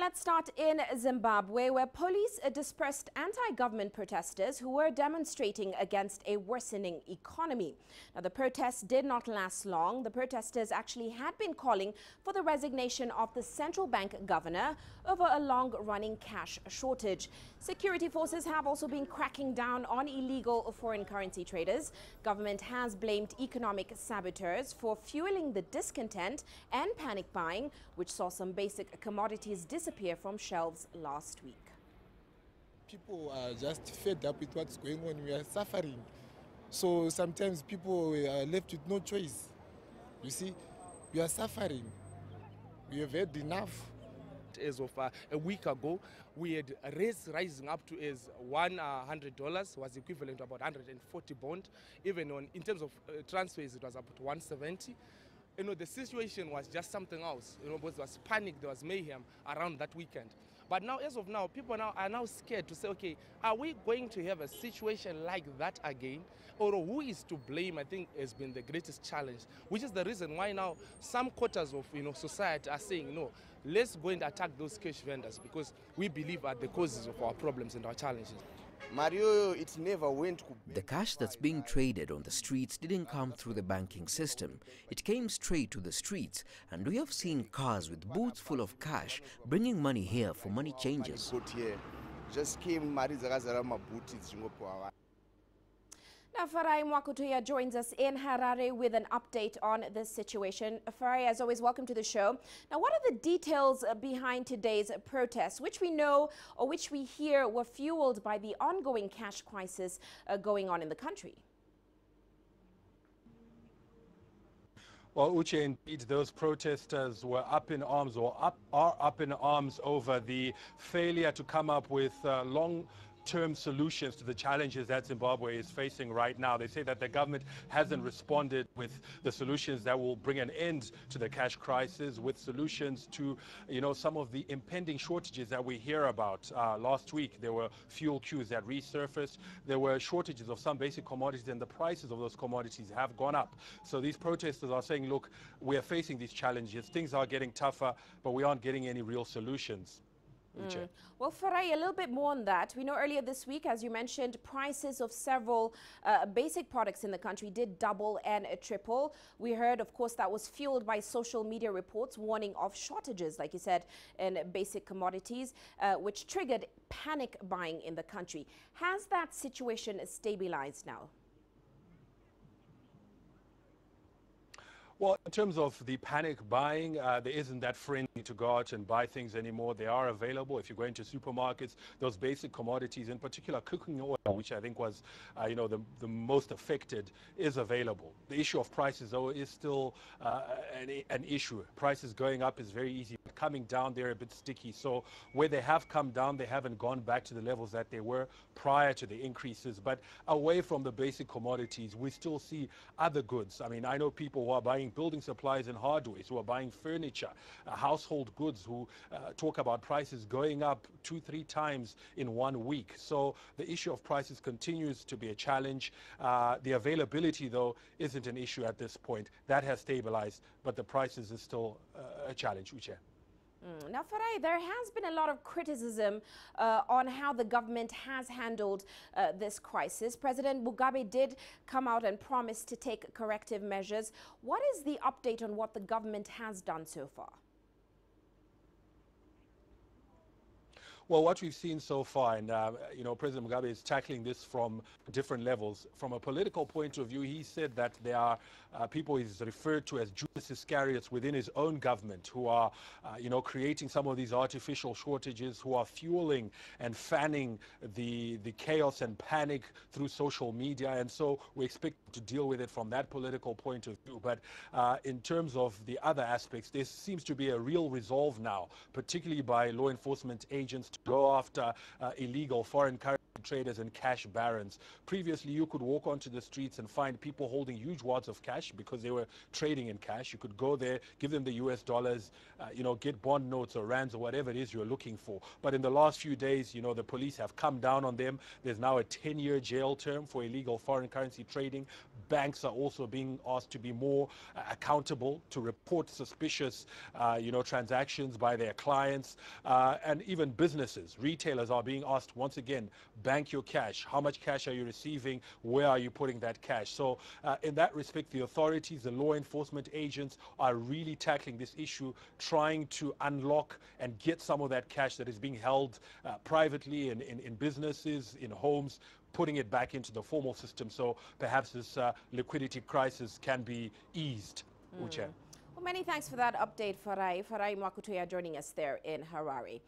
let's start in Zimbabwe, where police dispersed anti-government protesters who were demonstrating against a worsening economy. Now, the protests did not last long. The protesters actually had been calling for the resignation of the central bank governor over a long-running cash shortage. Security forces have also been cracking down on illegal foreign currency traders. Government has blamed economic saboteurs for fueling the discontent and panic buying, which saw some basic commodities disappear from shelves last week. People are just fed up with what's going on. We are suffering. So sometimes people are left with no choice. You see, we are suffering. We have had enough. As of a week ago, we had rates rising up to as $100 was equivalent to about 140 bond. Even in terms of transfers, it was up to 170. You know, the situation was just something else. You know, because there was panic, there was mayhem around that weekend. But now, as of now, people are now scared to say, okay, are we going to have a situation like that again? Or who is to blame, I think, has been the greatest challenge, which is the reason why now some quarters of society are saying, no, let's go and attack those cash vendors because we believe are the causes of our problems and our challenges. Mario, it never went. The cash that's being traded on the streets didn't come through the banking system. It came straight to the streets, and we have seen cars with boots full of cash bringing money here for money changes. Just came. Now, Farai Mwakutuya joins us in Harare with an update on this situation. Farai, as always, welcome to the show. Now, what are the details behind today's protests, which we know or which we hear were fueled by the ongoing cash crisis going on in the country? Well, Uche, indeed, those protesters were up in arms are up in arms over the failure to come up with long-term solutions to the challenges that Zimbabwe is facing right now. They say that the government hasn't responded with the solutions that will bring an end to the cash crisis, with solutions to, some of the impending shortages that we hear about. Last week, there were fuel queues that resurfaced. There were shortages of some basic commodities, and the prices of those commodities have gone up. So these protesters are saying, look, we are facing these challenges. Things are getting tougher, but we aren't getting any real solutions. Well, Farai, a little bit more on that. We know earlier this week, as you mentioned, prices of several basic products in the country did double and triple. We heard, of course, that was fueled by social media reports warning of shortages, like you said, in basic commodities, which triggered panic buying in the country. Has that situation stabilized now? Well, in terms of the panic buying, there isn't that friendly to go out and buy things anymore. They are available. If you go into supermarkets, those basic commodities, in particular cooking oil, which I think was, the most affected, is available. The issue of prices, though, is still an issue. Prices going up is very easy, but coming down, they're a bit sticky. So where they have come down, they haven't gone back to the levels that they were prior to the increases. But away from the basic commodities, we still see other goods. I mean, I know people who are buying building supplies and hardware, who are buying furniture, household goods, who talk about prices going up 2-3 times in 1 week. So the issue of prices continues to be a challenge. The availability, though, isn't an issue at this point. That has stabilized, but the prices is still a challenge, Uche. Now, Farai, there has been a lot of criticism on how the government has handled this crisis. President Mugabe did come out and promise to take corrective measures. What is the update on what the government has done so far? Well, what we've seen so far, and President Mugabe is tackling this from different levels. From a political point of view, he said that there are people he's referred to as Judas Iscariots within his own government who are, creating some of these artificial shortages, who are fueling and fanning the chaos and panic through social media. And so we expect to deal with it from that political point of view. But in terms of the other aspects, there seems to be a real resolve now, particularly by law enforcement agents to go after illegal foreign currency traders and cash barons. Previously, you could walk onto the streets and find people holding huge wads of cash because they were trading in cash. You could go there, give them the US dollars, get bond notes or rands or whatever it is you're looking for. But in the last few days, the police have come down on them. There's now a 10-year jail term for illegal foreign currency trading. Banks are also being asked to be more accountable, to report suspicious, transactions by their clients, and even businesses, retailers are being asked once again, bank your cash. How much cash are you receiving? Where are you putting that cash? So in that respect, the authorities, the law enforcement agents are really tackling this issue, trying to unlock and get some of that cash that is being held privately in businesses, in homes, putting it back into the formal system so perhaps this liquidity crisis can be eased. Uche. Well, many thanks for that update, Farai. Farai Mwakutoya joining us there in Harare.